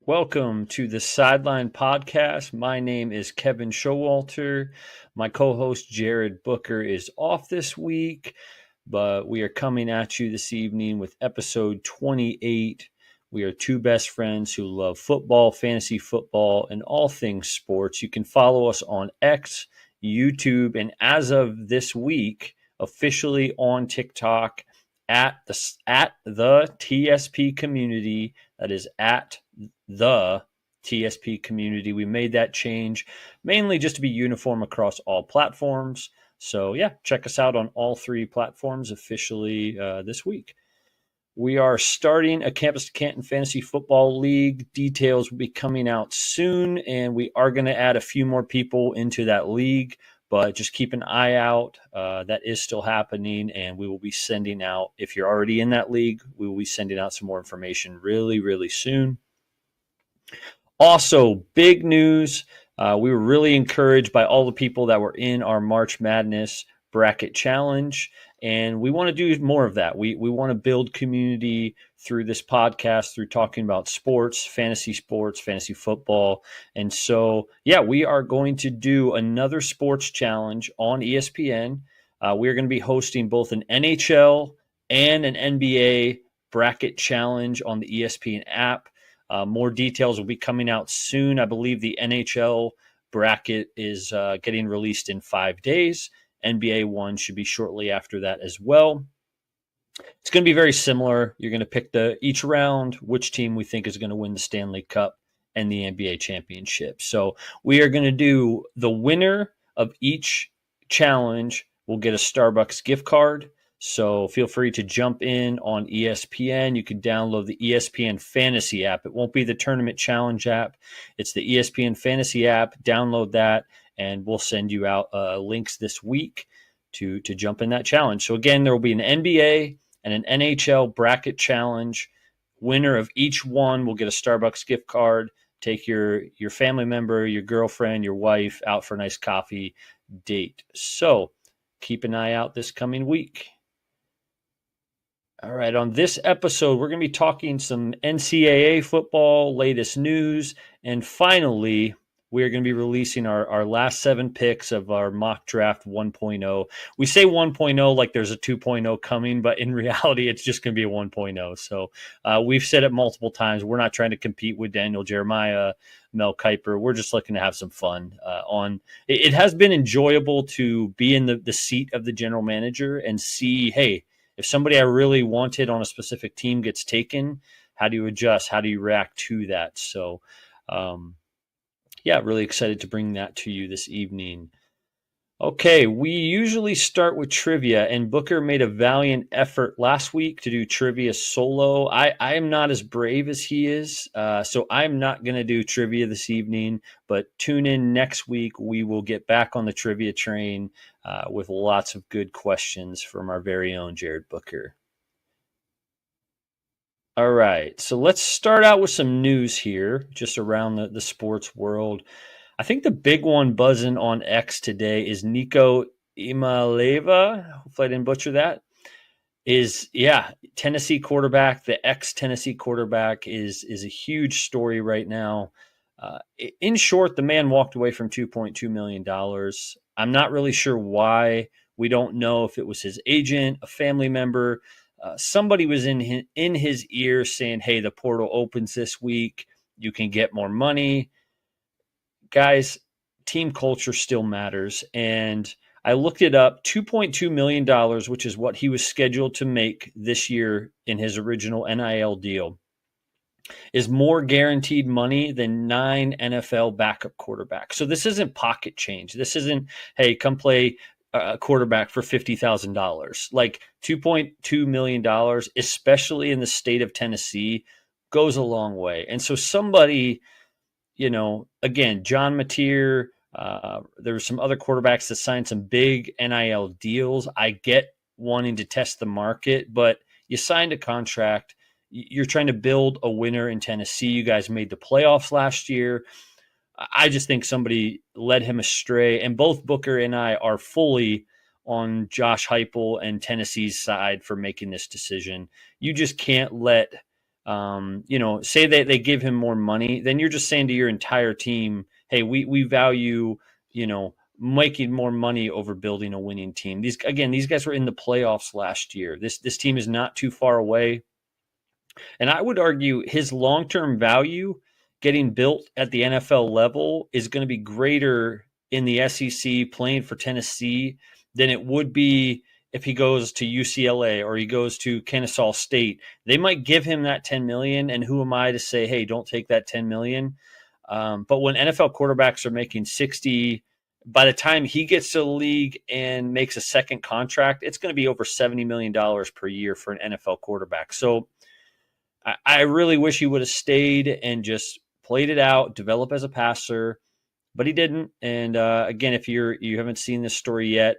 Welcome to the Sideline Podcast. My name is Kevin Showalter. My co-host Jared Booker is off this week, but we are coming at you this evening with episode 28. We are two best friends who love football, fantasy football, and all things sports. You can follow us on X, YouTube, and as of this week, officially on TikTok at the TSP community. That is at the TSP community. We made that change mainly just to be uniform across all platforms. So yeah, check us out on all three platforms officially this week. We are starting a Campus to Canton Fantasy Football League. Details will be coming out soon, and we are going to add a few more people into that league, but just keep an eye out. That is still happening, and we will be sending out, if you're already in that league, we will be sending out some more information really, really soon. Also, big news. We were really encouraged by all the people that were in our March Madness Bracket Challenge, and we want to do more of that. We want to build community through this podcast, through talking about sports, fantasy football. And so, yeah, we are going to do another sports challenge on ESPN. We are going to be hosting both an NHL and an NBA Bracket Challenge on the ESPN app. More details will be coming out soon. I believe the NHL bracket is getting released in 5 days. NBA one should be shortly after that as well. It's going to be very similar. You're going to pick each round, which team we think is going to win the Stanley Cup and the NBA championship. So we are going to do the winner of each challenge will get a Starbucks gift card. So feel free to jump in on ESPN. You can download the ESPN Fantasy app. It won't be the Tournament Challenge app. It's the ESPN Fantasy app. Download that, and we'll send you out links this week to jump in that challenge. So again, there will be an NBA and an NHL bracket challenge. Winner of each one will get a Starbucks gift card. Take your family member, your girlfriend, your wife out for a nice coffee date. So keep an eye out this coming week. All right, on this episode, we're going to be talking some NCAA football, latest news, and finally, we're going to be releasing our last 7 picks of our mock draft 1.0. We say 1.0 like there's a 2.0 coming, but in reality, it's just going to be a 1.0. So we've said it multiple times. We're not trying to compete with Daniel Jeremiah, Mel Kiper. We're just looking to have some fun. It has been enjoyable to be in the seat of the general manager and see, hey, if somebody I really wanted on a specific team gets taken, how do you adjust? How do you react to that? So, yeah, really excited to bring that to you this evening. Okay, we usually start with trivia, and Booker made a valiant effort last week to do trivia solo. I am not as brave as he is, so I'm not going to do trivia this evening, but tune in next week. We will get back on the trivia train with lots of good questions from our very own Jared Booker. All right, so let's start out with some news here, just around the sports world. I think the big one buzzing on X today is Nico Iamaleava. Hopefully I didn't butcher that. Tennessee quarterback. The ex-Tennessee quarterback is a huge story right now. In short, the man walked away from $2.2 million. I'm not really sure why. We don't know if it was his agent, a family member. Somebody was in his ear saying, hey, the portal opens this week. You can get more money. Guys, team culture still matters. And I looked it up, $2.2 million, which is what he was scheduled to make this year in his original NIL deal, is more guaranteed money than 9 NFL backup quarterbacks. So this isn't pocket change. This isn't, hey, come play a quarterback for $50,000. Like $2.2 million, especially in the state of Tennessee, goes a long way. And so somebody, again, John Mateer, there were some other quarterbacks that signed some big NIL deals. I get wanting to test the market, but you signed a contract. You're trying to build a winner in Tennessee. You guys made the playoffs last year. I just think somebody led him astray, and both Booker and I are fully on Josh Heupel and Tennessee's side for making this decision. You just can't let say that they give him more money, then you're just saying to your entire team, hey, we value, making more money over building a winning team. These guys were in the playoffs last year. This team is not too far away. And I would argue his long-term value getting built at the NFL level is going to be greater in the SEC playing for Tennessee than it would be if he goes to UCLA or he goes to Kennesaw State. They might give him that 10 million, and who am I to say, hey, don't take that 10 million? But when NFL quarterbacks are making 60, by the time he gets to the league and makes a second contract, it's going to be over $70 million per year for an NFL quarterback. So I really wish he would have stayed and just played it out, develop as a passer, but he didn't. And again, if you haven't seen this story yet,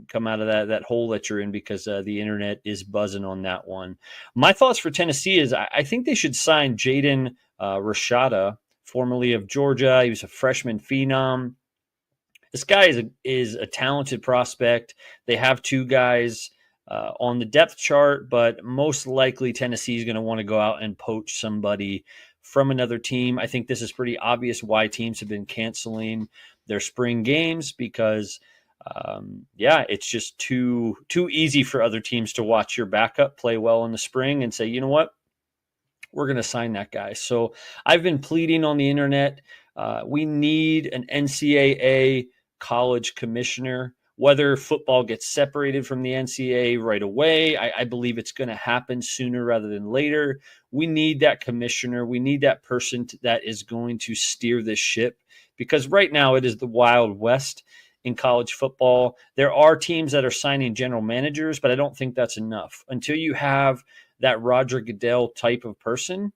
come out of that hole that you're in, because the internet is buzzing on that one. My thoughts for Tennessee is I think they should sign Jaden Rashada, formerly of Georgia. He was a freshman phenom. This guy is a talented prospect. They have two guys on the depth chart, but most likely Tennessee is going to want to go out and poach somebody from another team. I think this is pretty obvious why teams have been canceling their spring games, because it's just too easy for other teams to watch your backup play well in the spring and say, you know what, we're going to sign that guy. So I've been pleading on the internet. We need an NCAA college commissioner. Whether football gets separated from the NCAA right away, I believe it's going to happen sooner rather than later. We need that commissioner. We need that person that is going to steer this ship, because right now it is the Wild West in college football. There are teams that are signing general managers, but I don't think that's enough. Until you have that Roger Goodell type of person,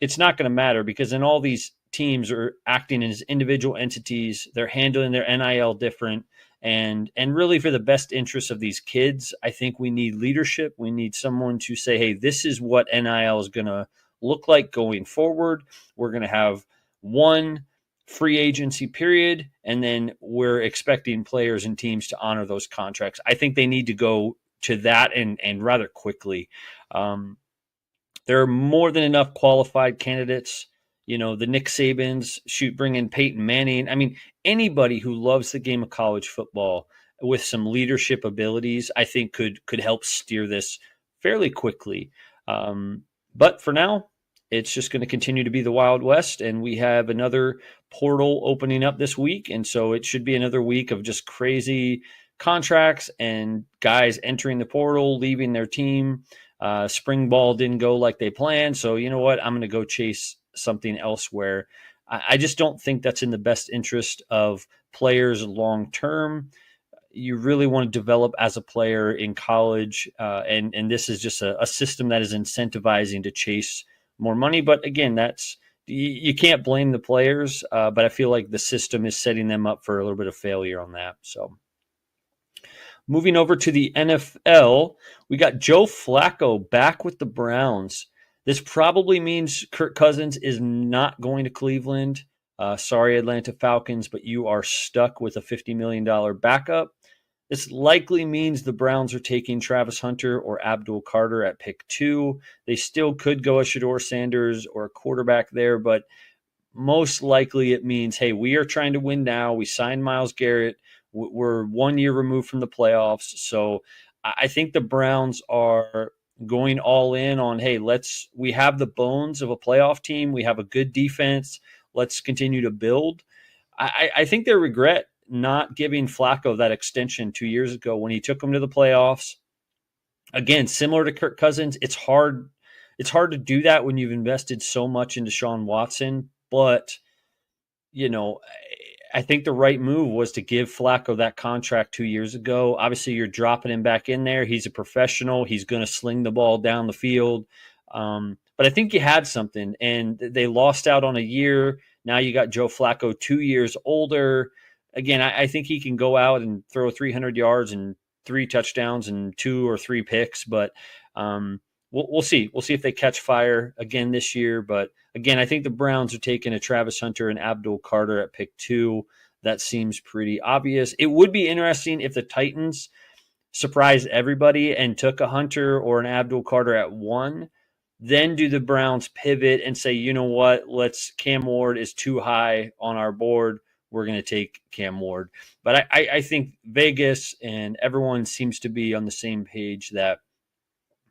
it's not going to matter, because then all these teams are acting as individual entities. They're handling their NIL different. And really, for the best interests of these kids, I think we need leadership. We need someone to say, hey, this is what NIL is going to look like going forward. We're going to have one free agency period, and then we're expecting players and teams to honor those contracts. I think they need to go to that and rather quickly. There are more than enough qualified candidates. The Nick Sabans, bring in Peyton Manning. I mean, anybody who loves the game of college football with some leadership abilities, I think could help steer this fairly quickly. But for now, it's just going to continue to be the Wild West, and we have another portal opening up this week, and so it should be another week of just crazy contracts and guys entering the portal, leaving their team. Spring ball didn't go like they planned, so you know what? I'm going to go chase something elsewhere. I just don't think that's in the best interest of players long term. You really want to develop as a player in college, and this is just a system that is incentivizing to chase more money. But again, you can't blame the players, but I feel like the system is setting them up for a little bit of failure on that. So moving over to the NFL, we got Joe Flacco back with the Browns. This probably means Kirk Cousins is not going to Cleveland. Sorry, Atlanta Falcons, but you are stuck with a $50 million backup. This likely means the Browns are taking Travis Hunter or Abdul Carter at pick 2. They still could go a Shedeur Sanders or a quarterback there, but most likely it means, hey, we are trying to win now. We signed Myles Garrett. We're 1 year removed from the playoffs. So I think the Browns are going all in on, hey, we have the bones of a playoff team. We have a good defense. Let's continue to build. I think they regret not giving Flacco that extension 2 years ago when he took him to the playoffs. Again, similar to Kirk Cousins, it's hard to do that when you've invested so much into Deshaun Watson. But, I think the right move was to give Flacco that contract 2 years ago. Obviously, you're dropping him back in there. He's a professional. He's going to sling the ball down the field. But I think you had something, and they lost out on a year. Now you got Joe Flacco 2 years older. Again, I think he can go out and throw 300 yards and 3 touchdowns and 2 or 3 picks. But we'll see. We'll see if they catch fire again this year. But again, I think the Browns are taking a Travis Hunter and Abdul Carter at pick 2. That seems pretty obvious. It would be interesting if the Titans surprised everybody and took a Hunter or an Abdul Carter at 1. Then do the Browns pivot and say, you know what, Cam Ward is too high on our board. We're going to take Cam Ward. But I think Vegas and everyone seems to be on the same page that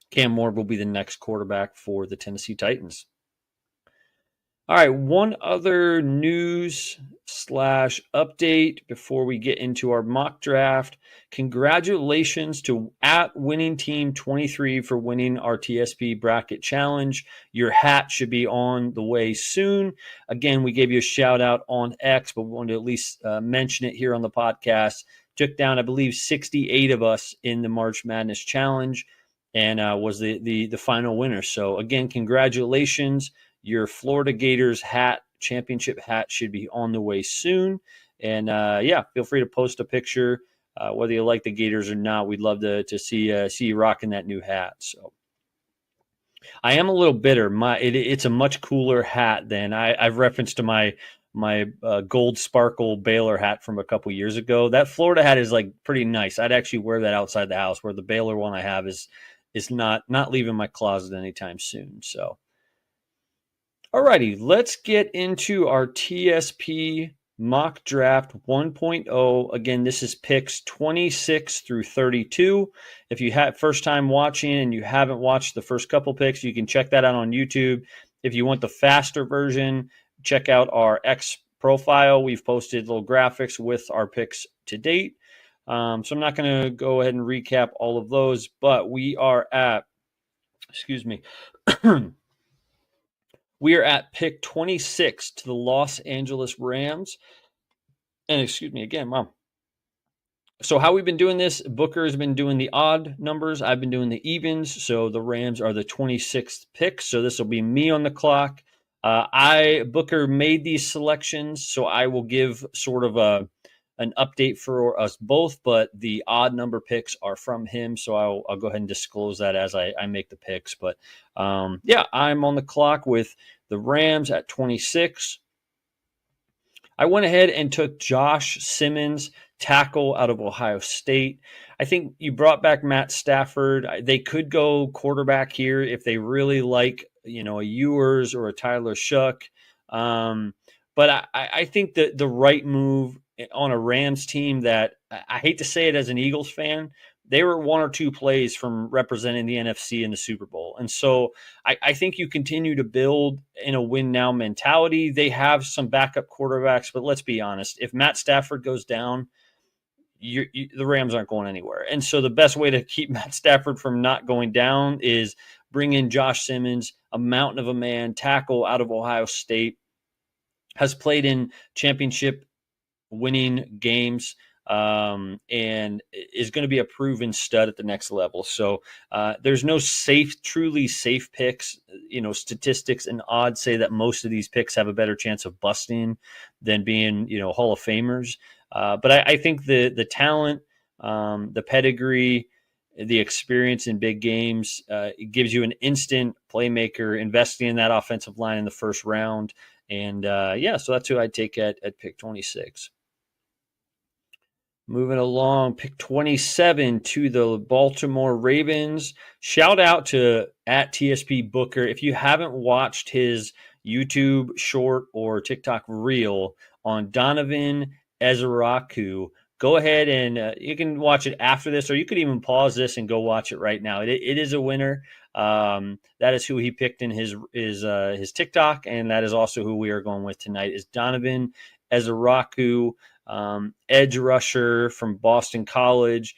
Cam Ward will be the next quarterback for the Tennessee Titans. All right, one other news slash update before we get into our mock draft. Congratulations to at winning team 23 for winning our TSP Bracket Challenge. Your hat should be on the way soon. Again, we gave you a shout out on X, but we wanted to at least mention it here on the podcast. Took down, I believe, 68 of us in the March Madness Challenge and was the final winner. So again, congratulations. Your Florida Gators championship hat should be on the way soon. And feel free to post a picture, whether you like the Gators or not. We'd love to see you rocking that new hat. So I am a little bitter. It's a much cooler hat than I've referenced to my gold sparkle Baylor hat from a couple years ago. That Florida hat is like pretty nice. I'd actually wear that outside the house, where the Baylor one I have is not leaving my closet anytime soon. So. Alrighty, let's get into our TSP Mock Draft 1.0. Again, this is picks 26 through 32. If you have first time watching and you haven't watched the first couple picks, you can check that out on YouTube. If you want the faster version, check out our X profile. We've posted little graphics with our picks to date. So I'm not going to go ahead and recap all of those, but we are at, we are at pick 26 to the Los Angeles Rams. And excuse me again, Mom. So how we've been doing this, Booker has been doing the odd numbers. I've been doing the evens. So the Rams are the 26th pick. So this will be me on the clock. Booker made these selections, so I will give sort of an update for us both, but the odd number picks are from him, so I'll go ahead and disclose that as I make the picks. But I'm on the clock with the Rams at 26. I went ahead and took Josh Simmons, tackle out of Ohio State. I think you brought back Matt Stafford. They could go quarterback here if they really like, a Ewers or a Tyler Shuck. But I think that the right move on a Rams team that, I hate to say it as an Eagles fan, they were one or two plays from representing the NFC in the Super Bowl. And so I think you continue to build in a win now mentality. They have some backup quarterbacks, but let's be honest. If Matt Stafford goes down, the Rams aren't going anywhere. And so the best way to keep Matt Stafford from not going down is bring in Josh Simmons, a mountain of a man, tackle out of Ohio State, has played in championship winning games, and is going to be a proven stud at the next level. So there's no truly safe picks. Statistics and odds say that most of these picks have a better chance of busting than being, Hall of Famers. But I think the talent, the pedigree, the experience in big games, it gives you an instant playmaker. Investing in that offensive line in the first round. And so that's who I'd take at pick 26. Moving along, pick 27 to the Baltimore Ravens. Shout out to at TSP Booker. If you haven't watched his YouTube short or TikTok reel on Donovan Ezeraku, go ahead and you can watch it after this, or you could even pause this and go watch it right now. It is a winner. That is who he picked in his TikTok, and that is also who we are going with tonight. Is Donovan Ezeraku, edge rusher from Boston College.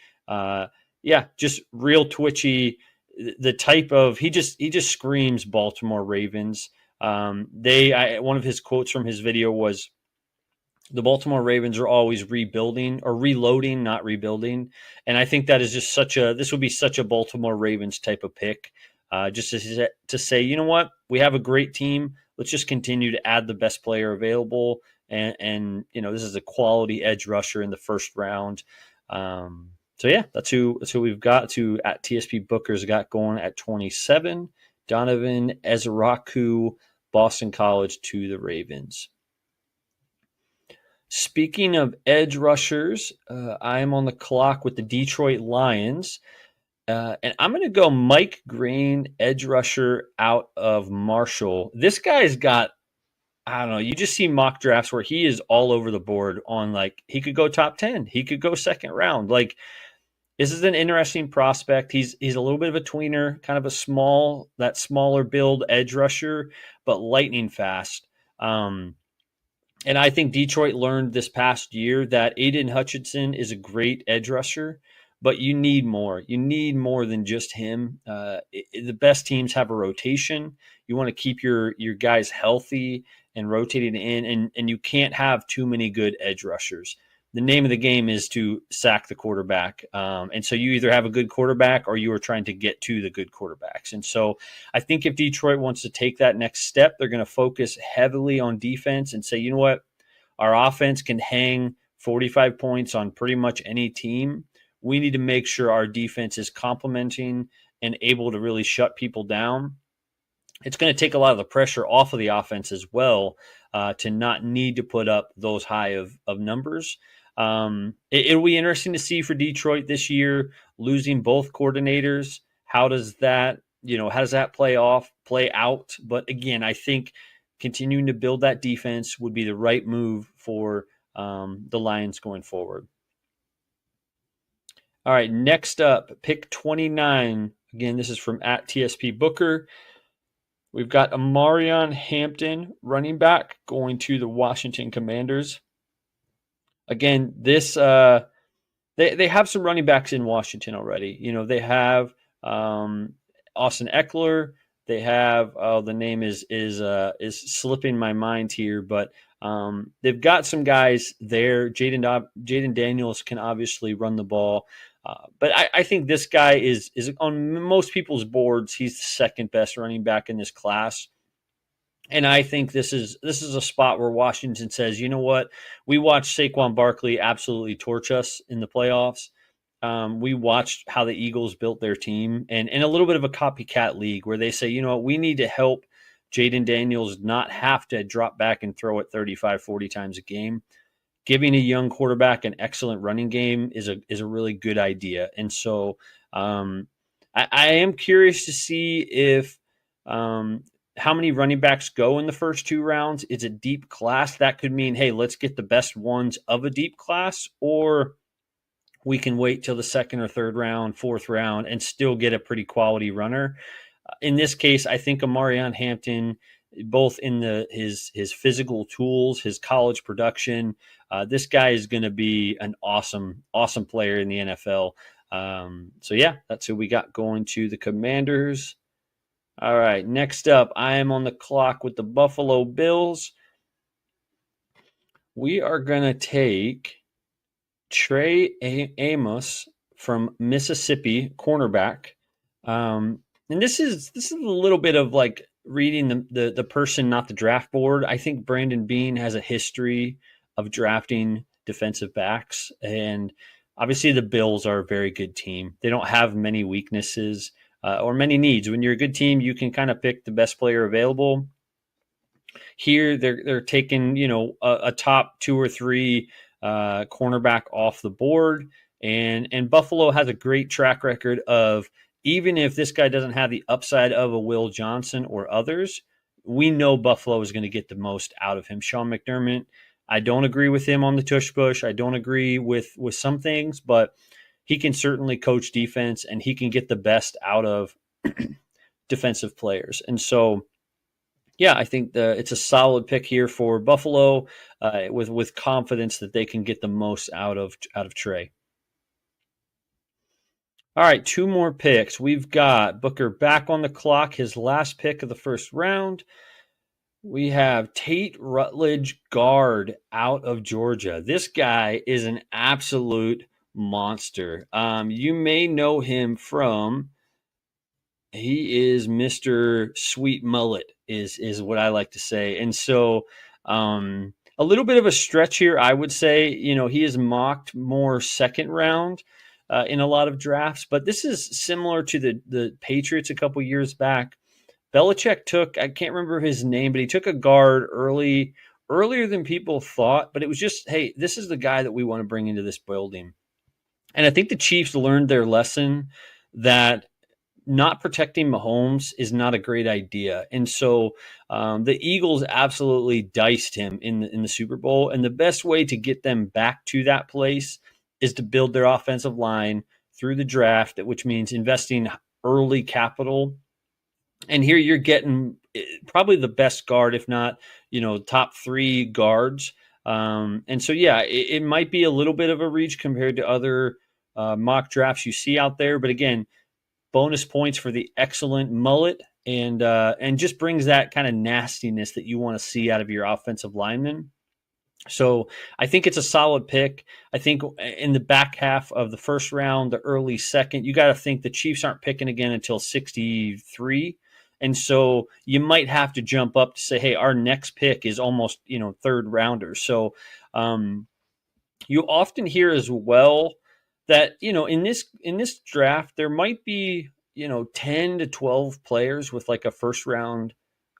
Just real twitchy. The type of he just screams Baltimore Ravens. One of his quotes from his video was, the Baltimore Ravens are always rebuilding or reloading, not rebuilding. And I think that is just this would be such a Baltimore Ravens type of pick. Just to say, you know what, we have a great team. Let's just continue to add the best player available. And this is a quality edge rusher in the first round. That's who we've got to at TSP Booker's got going at 27. Donovan Ezeraku, Boston College to the Ravens. Speaking of edge rushers, I am on the clock with the Detroit Lions. And I'm going to go Mike Green, edge rusher out of Marshall. This guy's got, I don't know, you just see mock drafts where he is all over the board on, like, he could go top 10, he could go second round. Like, this is an interesting prospect. He's a little bit of a tweener, kind of that smaller build edge rusher, but lightning fast. And I think Detroit learned this past year that Aiden Hutchinson is a great edge rusher, but you need more. You need more than just him. The best teams have a rotation. You want to keep your guys healthy and rotating in, and you can't have too many good edge rushers. The name of the game is to sack the quarterback. And so you either have a good quarterback or you are trying to get to the good quarterbacks. And so I think if Detroit wants to take that next step, they're going to focus heavily on defense and say, you know what, our offense can hang 45 points on pretty much any team. We need to make sure our defense is complementing and able to really shut people down. It's going to take a lot of the pressure off of the offense as well, to not need to put up those high of numbers. It'll be interesting to see for Detroit this year, losing both coordinators. How does that play out? But again, I think continuing to build that defense would be the right move for the Lions going forward. All right, next up, pick 29. Again, this is from at TSP Booker. We've got Amarion Hampton, running back, going to the Washington Commanders. Again, this they have some running backs in Washington already. You know, they have Austin Eckler. They have the name is slipping my mind here, but they've got some guys there. Jaden Daniels can obviously run the ball. But I think this guy is on most people's boards. He's the second best running back in this class. And I think this is a spot where Washington says, you know what? We watched Saquon Barkley absolutely torch us in the playoffs. We watched how the Eagles built their team, and a little bit of a copycat league where they say, you know what, we need to help Jaden Daniels not have to drop back and throw it 35, 40 times a game. Giving a young quarterback an excellent running game is a really good idea. And so I am curious to see if how many running backs go in the first two rounds. It's a deep class. That could mean, hey, let's get the best ones of a deep class, or we can wait till the second or third round, fourth round, and still get a pretty quality runner. In this case, I think Amarion Hampton, both in his physical tools, his college production, this guy is going to be an awesome player in the NFL. So yeah, that's who we got going to the Commanders. All right, next up, I am on the clock with the Buffalo Bills. We are going to take Trey Amos from Mississippi, cornerback. And this is a little bit of like reading the person, not the draft board. I think Brandon Beane has a history of drafting defensive backs, and obviously the Bills are a very good team. They don't have many weaknesses or many needs. When you're a good team, you can kind of pick the best player available. Here, they're taking, you know, a top two or three cornerback off the board, and Buffalo has a great track record of, even if this guy doesn't have the upside of a Will Johnson or others, we know Buffalo is going to get the most out of him. Sean McDermott, I don't agree with him on the tush push. I don't agree with some things, but he can certainly coach defense, and he can get the best out of defensive players. And so, yeah, I think it's a solid pick here for Buffalo, with confidence that they can get the most out of Trey. All right, two more picks. We've got Booker back on the clock, his last pick of the first round. We have Tate Rutledge, guard out of Georgia. This guy is an absolute monster. You may know him from, he is Mr. Sweet Mullet, is what I like to say. And so a little bit of a stretch here, I would say. You know, he is mocked more second round in a lot of drafts, but this is similar to the Patriots a couple years back. Belichick took, I can't remember his name, but he took a guard earlier than people thought, but it was just, hey, this is the guy that we want to bring into this building. And I think the Chiefs learned their lesson that not protecting Mahomes is not a great idea. And so the Eagles absolutely diced him in the Super Bowl. And the best way to get them back to that place is to build their offensive line through the draft, which means investing early capital. And here you're getting probably the best guard, if not, top 3 guards. And so, yeah, it might be a little bit of a reach compared to other mock drafts you see out there. But again, bonus points for the excellent mullet and just brings that kind of nastiness that you want to see out of your offensive lineman. So I think it's a solid pick. I think in the back half of the first round, the early second, you got to think the Chiefs aren't picking again until 63. And so you might have to jump up to say, hey, our next pick is almost, third rounder. So you often hear as well that, in this draft, there might be, 10 to 12 players with like a first round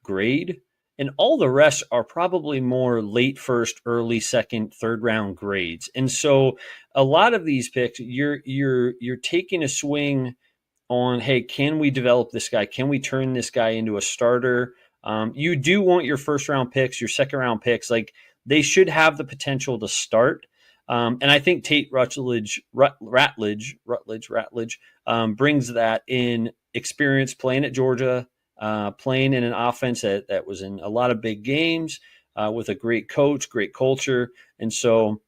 grade. And all the rest are probably more late first, early second, third round grades. And so a lot of these picks, you're taking a swing on, hey, can we develop this guy? Can we turn this guy into a starter? You do want your first round picks, your second round picks, like they should have the potential to start. And I think Tate Ratledge brings that in experience playing at Georgia, playing in an offense that was in a lot of big games with a great coach, great culture. And so,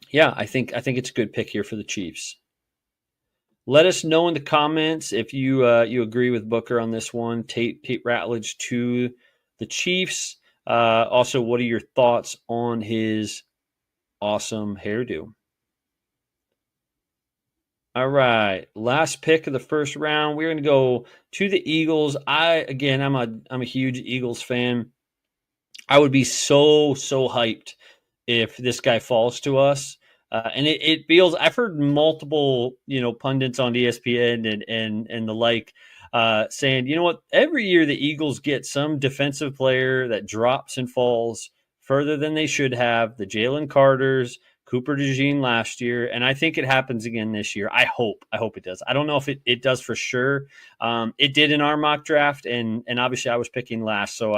yeah, I think it's a good pick here for the Chiefs. Let us know in the comments if you agree with Booker on this one. Tate Ratledge to the Chiefs. Also, what are your thoughts on his awesome hairdo? All right, last pick of the first round. We're going to go to the Eagles. I'm a huge Eagles fan. I would be so hyped if this guy falls to us. And it feels, I've heard multiple, pundits on ESPN and the like saying, you know what, every year the Eagles get some defensive player that drops and falls further than they should have. The Jalen Carters, Cooper DeJean last year, and I think it happens again this year. I hope it does. I don't know if it does for sure. It did in our mock draft, and obviously I was picking last, so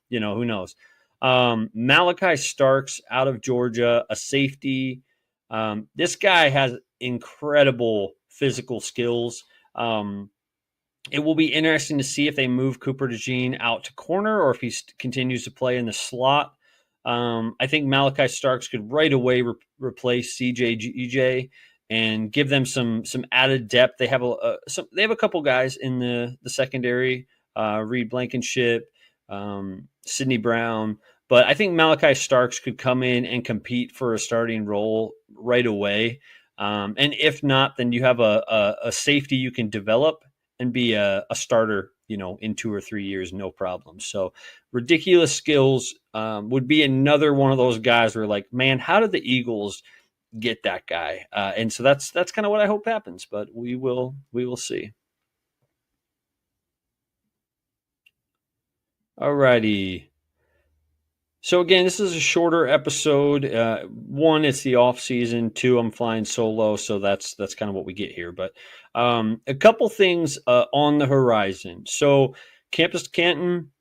who knows. Malachi Starks out of Georgia, a safety. This guy has incredible physical skills. It will be interesting to see if they move Cooper DeJean out to corner or if he continues to play in the slot. I think Malachi Starks could right away replace CJ and give them some added depth. They have a couple guys in the secondary, Reed Blankenship, Sidney Brown, but I think Malachi Starks could come in and compete for a starting role right away. And if not, then you have a safety you can develop and be a starter, in 2 or 3 years, no problem. So ridiculous skills would be another one of those guys where like, man, how did the Eagles get that guy? And so that's kind of what I hope happens, but we will see. All righty. So again, this is a shorter episode. One, it's the off season. Two, I'm flying solo, so that's kind of what we get here. But a couple things on the horizon. So Campus to Canton,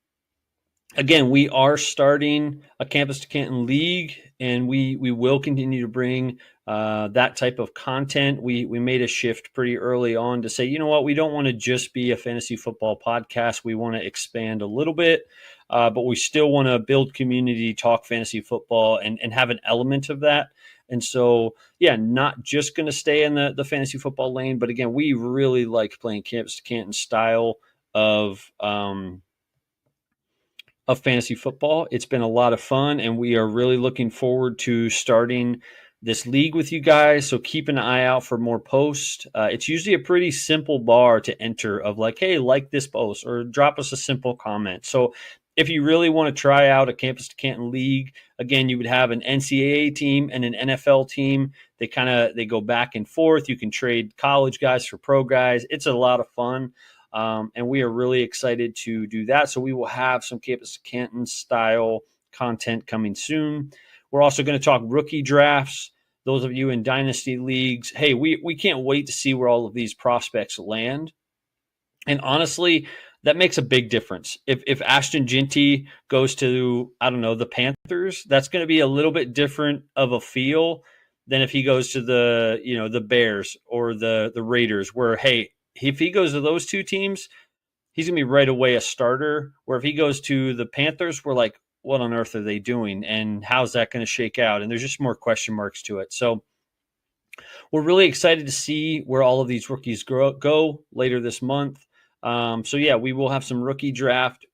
again, we are starting a Campus to Canton league, and we will continue to bring that type of content. We made a shift pretty early on to say, you know what, we don't want to just be a fantasy football podcast. We want to expand a little bit. But we still want to build community, talk fantasy football, and have an element of that. And so, yeah, not just going to stay in the fantasy football lane, but again, we really like playing Campus to Canton style of fantasy football. It's been a lot of fun, and we are really looking forward to starting this league with you guys. So keep an eye out for more posts. It's usually a pretty simple bar to enter of like, hey, like this post or drop us a simple comment. So if you really want to try out a Campus to Canton league, again, you would have an NCAA team and an NFL team. They go back and forth. You can trade college guys for pro guys. It's a lot of fun. And we are really excited to do that. So we will have some Campus to Canton style content coming soon. We're also going to talk rookie drafts. those of you in dynasty leagues, hey, we can't wait to see where all of these prospects land. And honestly, that makes a big difference. If Ashton Ginty goes to, I don't know, the Panthers, that's going to be a little bit different of a feel than if he goes to the Bears or the Raiders, where, hey, if he goes to those two teams, he's going to be right away a starter. Where if he goes to the Panthers, we're like, what on earth are they doing? And how's that going to shake out? And there's just more question marks to it. So we're really excited to see where all of these rookies go later this month. So yeah, we will have some rookie draft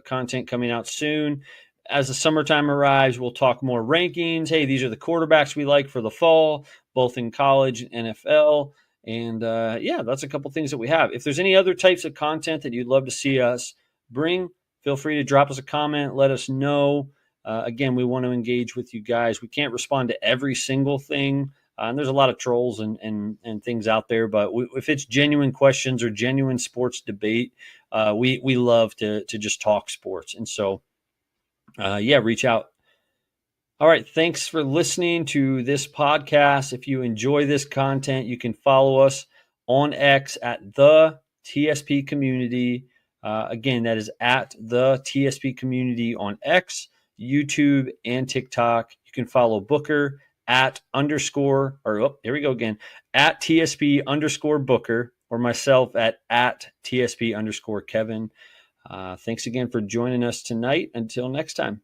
content coming out soon. As the summertime arrives, we'll talk more rankings. Hey, these are the quarterbacks we like for the fall, both in college and NFL. And yeah, that's a couple things that we have. If there's any other types of content that you'd love to see us bring, feel free to drop us a comment. Let us know. Again, we want to engage with you guys. We can't respond to every single thing. And there's a lot of trolls and things out there, but if it's genuine questions or genuine sports debate, we love to just talk sports. And so, yeah, reach out. All right, thanks for listening to this podcast. If you enjoy this content, you can follow us on X at the TSP Community. Again, that is at the TSP Community on X, YouTube, and TikTok. You can follow Booker at here we go again, at TSP_Booker, or myself at TSP_Kevin. Thanks again for joining us tonight. Until next time.